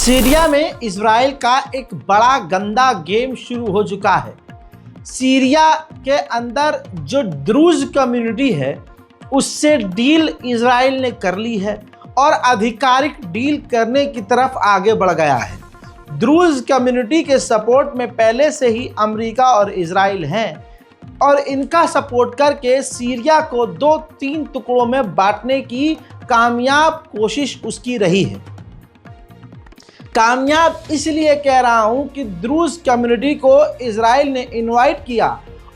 Syria में Israel का एक बड़ा गंदा गेम शुरू हो चुका है। सीरिया के अंदर जो द्रूज कम्युनिटी है उससे डील इजराइल ने कर ली है और आधिकारिक डील करने की तरफ आगे बढ़ गया है। द्रूज कम्युनिटी के सपोर्ट में पहले से ही अमेरिका और इजराइल हैं और इनका सपोर्ट करके सीरिया को 2-3 टुकड़ों में बांटने की कामयाब कोशिश उसकी रही है। कामयाब इसलिए कह रहा हूं कि द्रूज कम्युनिटी को इजराइल ने इनवाइट किया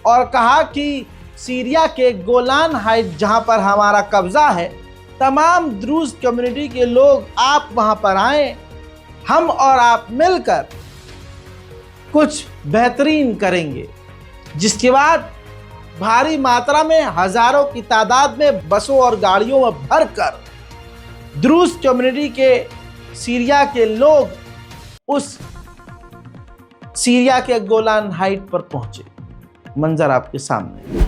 और कहा कि सीरिया के गोलान हाइट जहां पर हमारा कब्जा है, तमाम द्रूज कम्युनिटी के लोग आप वहां पर आएं, हम और आप मिलकर कुछ बेहतरीन करेंगे। जिसके बाद भारी मात्रा में हजारों की तादाद में बसों और गाड़ियों में भरकर द्रूज कम्युनिटी के सीरिया के लोग उस सीरिया के गोलान हाइट पर पहुंचे। मंजर आपके सामने।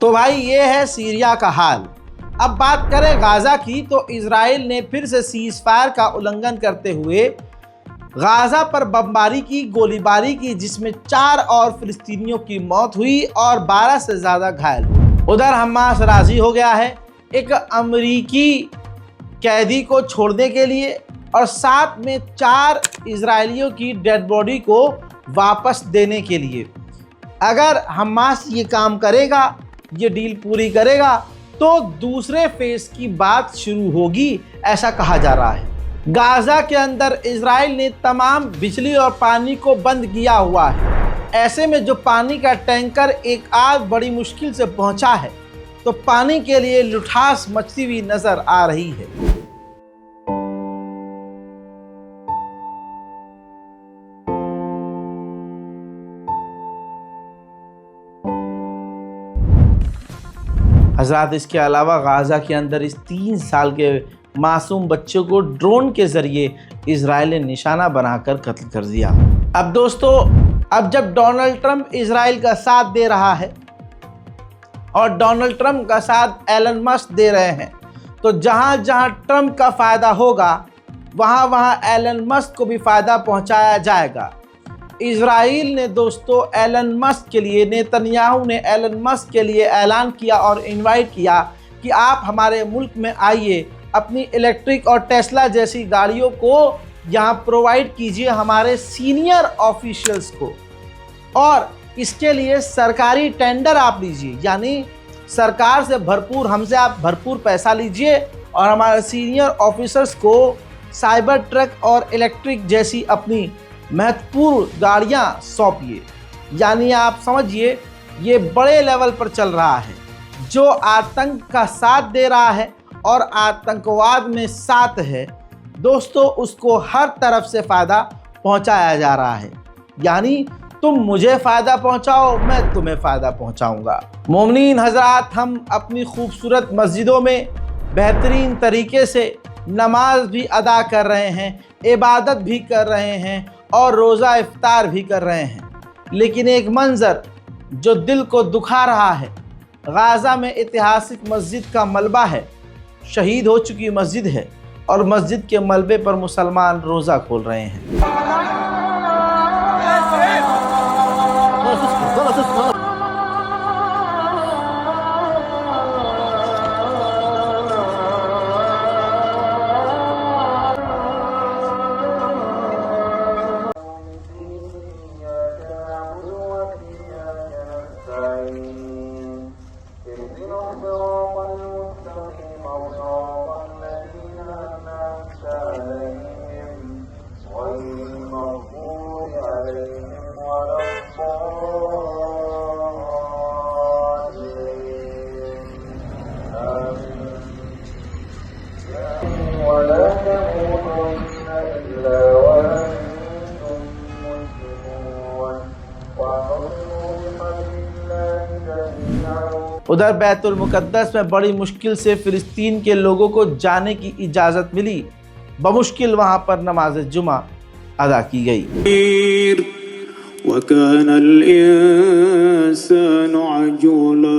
तो भाई ये है सीरिया का हाल। अब बात करें गाजा की, तो इजराइल ने फिर से सीज फायर का उल्लंघन करते हुए गाजा पर बमबारी की, गोलीबारी की, जिसमें 4 और फिलिस्तीनियों की मौत हुई और 12 से ज़्यादा घायल हुए। उधर हमास राजी हो गया है एक अमेरिकी कैदी को छोड़ने के लिए और साथ में 4 इजरायलियों की डेड बॉडी को वापस देने के लिए। अगर हमास ये काम करेगा, ये डील पूरी करेगा, तो दूसरे फेज की बात शुरू होगी, ऐसा कहा जा रहा है। गाजा के अंदर इजराइल ने तमाम बिजली और पानी को बंद किया हुआ है। ऐसे में जो पानी का टैंकर एक आध बड़ी मुश्किल से पहुंचा है, तो पानी के लिए लुठास मचती हुई नजर आ रही है। हजरात, इसके अलावा गाजा के अंदर इस 3 साल के मासूम बच्चों को ड्रोन के जरिए इजराइल ने निशाना बनाकर कत्ल कर दिया। अब दोस्तों, अब जब डोनाल्ड ट्रंप इजराइल का साथ दे रहा है और डोनाल्ड ट्रंप का साथ एलन मस्क दे रहे हैं, तो जहां जहां ट्रंप का फ़ायदा होगा वहां वहां एलन मस्क को भी फ़ायदा पहुंचाया जाएगा। इजराइल ने दोस्तों एलन मस्क के लिए, नेतन्याहू ने एलन मस्क के लिए ऐलान किया और इनवाइट किया कि आप हमारे मुल्क में आइए, अपनी इलेक्ट्रिक और टेस्ला जैसी गाड़ियों को यहाँ प्रोवाइड कीजिए हमारे सीनियर ऑफिशियल्स को, और इसके लिए सरकारी टेंडर आप लीजिए, यानी सरकार से भरपूर, हमसे आप भरपूर पैसा लीजिए और हमारे सीनियर ऑफिसर्स को साइबर ट्रक और इलेक्ट्रिक जैसी अपनी महत्वपूर्ण गाड़ियाँ सौंपिए। यानी आप समझिए ये बड़े लेवल पर चल रहा है। जो आतंक का साथ दे रहा है और आतंकवाद में साथ है दोस्तों, उसको हर तरफ से फ़ायदा पहुंचाया जा रहा है। यानी तुम मुझे फ़ायदा पहुंचाओ, मैं तुम्हें फ़ायदा पहुंचाऊंगा। मोमिनीन हजरात, हम अपनी खूबसूरत मस्जिदों में बेहतरीन तरीके से नमाज भी अदा कर रहे हैं, इबादत भी कर रहे हैं और रोज़ा इफ्तार भी कर रहे हैं। लेकिन एक मंज़र जो दिल को दुखा रहा है। गाज़ा में ऐतिहासिक मस्जिद का मलबा है, शहीद हो चुकी मस्जिद है और मस्जिद के मलबे पर मुसलमान रोज़ा खोल रहे हैं। उधर बैतुल मुकद्दस में बड़ी मुश्किल से फिलिस्तीन के लोगों को जाने की इजाज़त मिली। बमुश्किल वहां पर नमाज जुमा अदा की गई। वकान अल-इंसान अजूला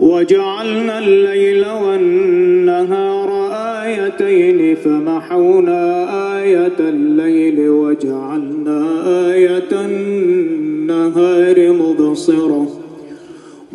वजअलना अल-लैल वन-नहार आयतैन फमहौना आयतल-लैल वजअलना आयतन-नहार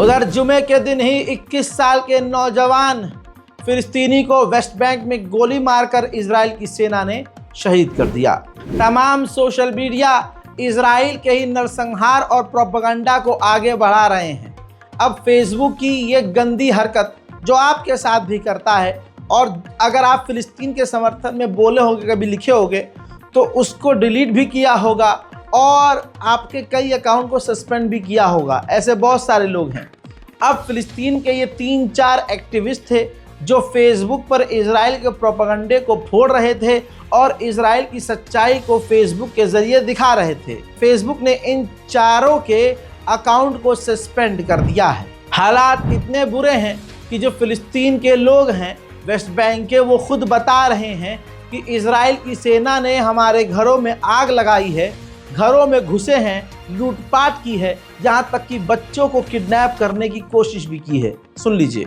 उधर जुमे के दिन ही 21 साल के नौजवान फिलिस्तीनी को वेस्ट बैंक में गोली मारकर इजराइल की सेना ने शहीद कर दिया। तमाम सोशल मीडिया इजराइल के ही नरसंहार और प्रोपेगेंडा को आगे बढ़ा रहे हैं। अब फेसबुक की ये गंदी हरकत जो आपके साथ भी करता है, और अगर आप फिलिस्तीन के समर्थन में बोले होंगे, कभी लिखे होंगे, तो उसको डिलीट भी किया होगा और आपके कई अकाउंट को सस्पेंड भी किया होगा। ऐसे बहुत सारे लोग हैं। अब फिलिस्तीन के ये 3-4 एक्टिविस्ट थे जो फेसबुक पर इजराइल के प्रोपेगेंडे को फोड़ रहे थे और इजराइल की सच्चाई को फेसबुक के जरिए दिखा रहे थे। फेसबुक ने इन चारों के अकाउंट को सस्पेंड कर दिया है। हालात इतने बुरे हैं कि जो फिलिस्तीन के लोग हैं वेस्ट बैंक के, वो खुद बता रहे हैं कि इजराइल की सेना ने हमारे घरों में आग लगाई है, घरों में घुसे हैं, लूटपाट की है, यहाँ तक कि बच्चों को किडनैप करने की कोशिश भी की है। सुन लीजिए।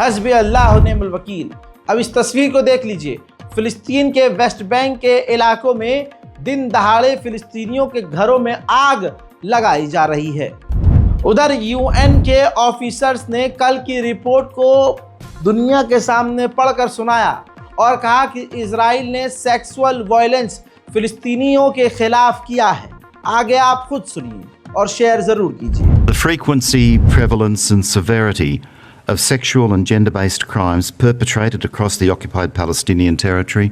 हस्बी अल्लाह व निअमल वकील। अब इस तस्वीर को देख लीजिए। फिलिस्तीन के वेस्ट बैंक के इलाकों में दिन दहाड़े फिलिस्तीनियों के घरों में आग लगाई जा रही है। उधर यूएन के ऑफिसर्स ने कल की रिपोर्ट को दुनिया के सामने पढ़कर सुनाया और कहा कि इजराइल ने सेक्सुअल वायलेंस फिलिस्तीनियों के खिलाफ किया है। आगे आप खुद सुनिए और शेयर जरूर कीजिए। The frequency, prevalence and severity of sexual and gender-based crimes perpetrated across the occupied Palestinian territory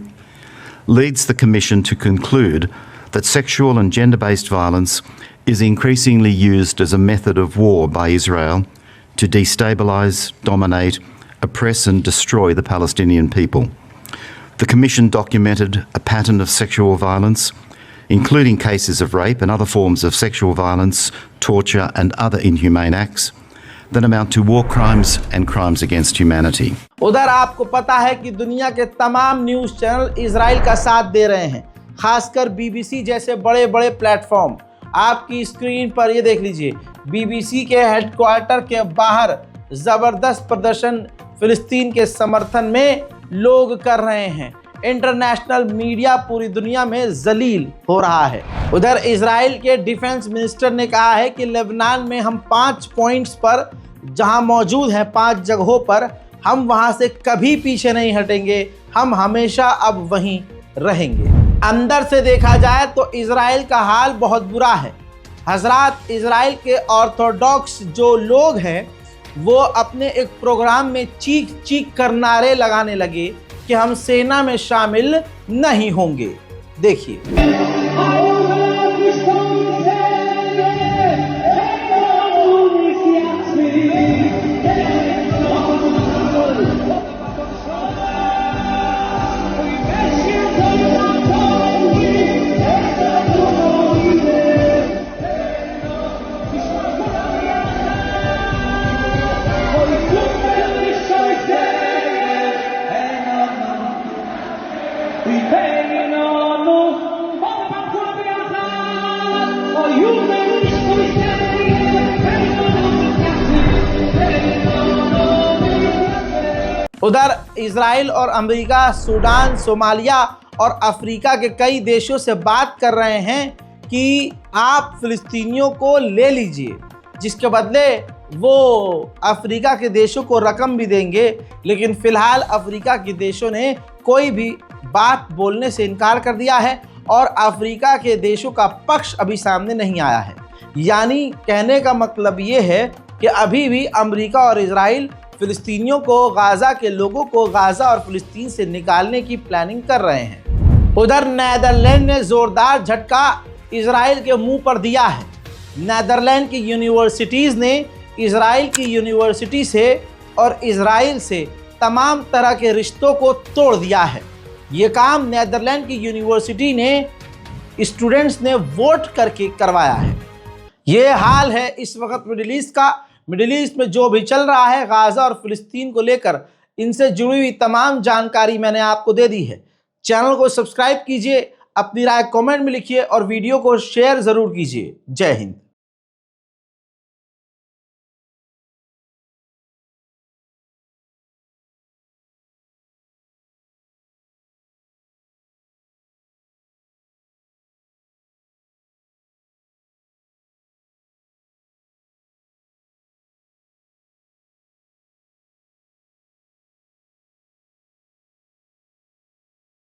leads the Commission to conclude that sexual and gender-based violence is increasingly used as a method of war by Israel to destabilise, dominate, oppress and destroy the Palestinian people. The Commission documented a pattern of sexual violence, including cases of rape and other forms of sexual violence, torture and other inhumane acts that amount to war crimes and crimes against humanity. उधर आपको पता है कि दुनिया के तमाम news channel Israel का साथ दे रहे हैं, खासकर बीबीसी जैसे बड़े बड़े प्लेटफॉर्म। आपकी स्क्रीन पर ये देख लीजिए, बीबीसी के हेडक्वार्टर के बाहर ज़बरदस्त प्रदर्शन फिलिस्तीन के समर्थन में लोग कर रहे हैं। इंटरनेशनल मीडिया पूरी दुनिया में जलील हो रहा है। उधर इजराइल के डिफेंस मिनिस्टर ने कहा है कि लेबनान में हम 5 पॉइंट्स पर जहां मौजूद हैं, 5 जगहों पर हम वहाँ से कभी पीछे नहीं हटेंगे, हम हमेशा अब वहीं रहेंगे। अंदर से देखा जाए तो इजराइल का हाल बहुत बुरा है। हजरात, इजराइल के ऑर्थोडॉक्स जो लोग हैं वो अपने एक प्रोग्राम में चीख चीख कर नारे लगाने लगे कि हम सेना में शामिल नहीं होंगे। देखिए, उधर इजराइल और अमेरिका सूडान, सोमालिया और अफ्रीका के कई देशों से बात कर रहे हैं कि आप फिलिस्तीनियों को ले लीजिए, जिसके बदले वो अफ्रीका के देशों को रकम भी देंगे। लेकिन फ़िलहाल अफ्रीका के देशों ने कोई भी बात बोलने से इनकार कर दिया है और अफ्रीका के देशों का पक्ष अभी सामने नहीं आया है। यानी कहने का मतलब ये है कि अभी भी अमेरिका और इजराइल फिलिस्तीनियों को, गाज़ा के लोगों को गाज़ा और फिलिस्तीन से निकालने की प्लानिंग कर रहे हैं। उधर नीदरलैंड ने ज़ोरदार झटका इजराइल के मुंह पर दिया है। नीदरलैंड की यूनिवर्सिटीज़ ने इजराइल की यूनिवर्सिटी से और इजराइल से तमाम तरह के रिश्तों को तोड़ दिया है। ये काम नीदरलैंड की यूनिवर्सिटी ने स्टूडेंट्स ने वोट करके करवाया है। ये हाल है इस वक्त मिडिल ईस्ट का। मिडिल ईस्ट में जो भी चल रहा है गाज़ा और फिलिस्तीन को लेकर, इनसे जुड़ी हुई तमाम जानकारी मैंने आपको दे दी है। चैनल को सब्सक्राइब कीजिए, अपनी राय कमेंट में लिखिए और वीडियो को शेयर ज़रूर कीजिए। जय हिंद।